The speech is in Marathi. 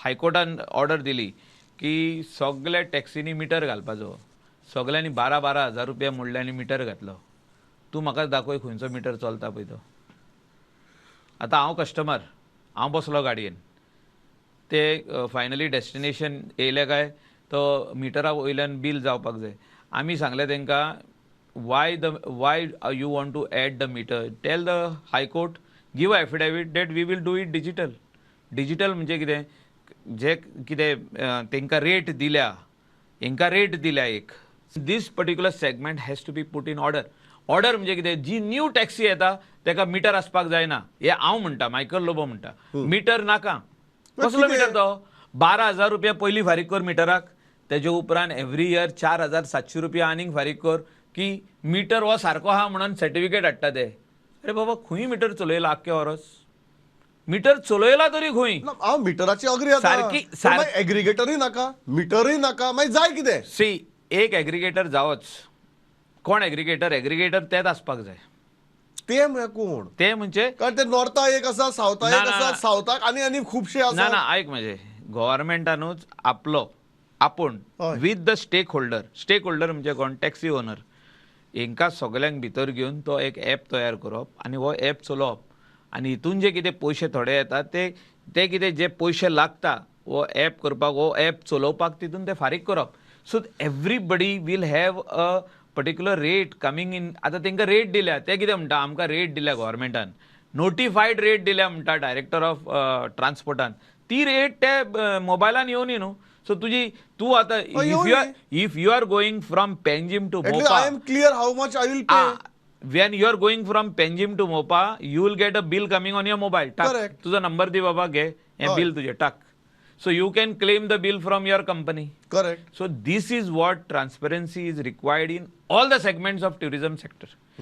हायकोर्टान ऑर्डर दिली की सगळ्या टॅक्सीनी मिटर घालपाचो. सगळ्यांनी 12,000 रुपया मोडल्यांनी मिटर घातलो. तूं म्हाका दाखय खंयचो मिटर चलता पळय तो. आतां हांव कस्टमर, हांव बसलो गाडयेन, ते फायनली डेस्टिनेशन येयले काय तो मिटरा वयल्यान बील जावपाक जाय. आमी सांगलें तांकां why you want to add the meter? Tell the High Court, give a affidavit that we will do it digital. Digital म्हणजे कितें, जे कितें तांकां रेट दिल्या, हांकां रेट दिल्या एक, this particular segment has to be put in order. Order म्हणजे कितें, जी न्यू टॅक्सी येता ताका मिटर आसपाक जायना. हे हांव म्हणटा, मायकल लोबो म्हणटा, मिटर नाका. कसलो मिटर तो? 12,000 रुपया पयलीं फारीक कर मिटराक, तेजे उपरांत एवरी इयर 4,700 रुपया आनीक फारीक कर की मिटर हो सारको आहा म्हणून सर्टिफिकेट हाडटा ते. अरे बाबा, खंय मिटर चलयला आख्खे वरस? मिटर चलयला तरी खंय? हांव मिटराची अग्री आतां. एग्रिगेटरूय नाका, मिटरूय नाका, मागीर जाय कितें? सी, एक एग्रिगेटर जावच. कोण एग्रिगेटर? एग्रिगेटर तेच आसपाक जाय. ते म्हळ्यार कोण? ते म्हणजे कारण ते नॉर्थाक एक आसा, सावथाक एक आसा, सावथाक आनी खुबशे आसा. ना ना, आयक म्हणजे गव्हर्मेंटानूच आपूण विथ द स्टेक होल्डर म्हणजे कोण? Taxi owner. हांकां सगल्यांक भितर घेवन तो एक ॲप तयार करप आनी हो ॲप चलोवप. आनी हितून जे कितें पयशे थोडे येतात ते कितें जे पयशे लागता हो ॲप करपाक, हो ॲप चलोवपाक, तितून ते फारीक करप. So everybody will have a particular rate coming in. आतां तांकां रेट दिल्या, ते कितें म्हणटा, आमकां रेट दिल्या गव्हर्मेंटान, नोटिफायड रेट दिल्या म्हणटा डायरेक्टर ऑफ ट्रान्सपोर्टान. ती रेट ते मोबायलान येवनी न्हू. सो तूं आतां if you are going from Panjim to Mopa, I am clear how much I will pay. when you are going from Penjim to Mopa, you will get a bill coming on your mobile. Correct. तुझा नंबर दी बाबा, घे हे बिल तुझे टाक. So you can claim the bill from your company. Correct. So this is what transparency is required in all the segments of tourism sector.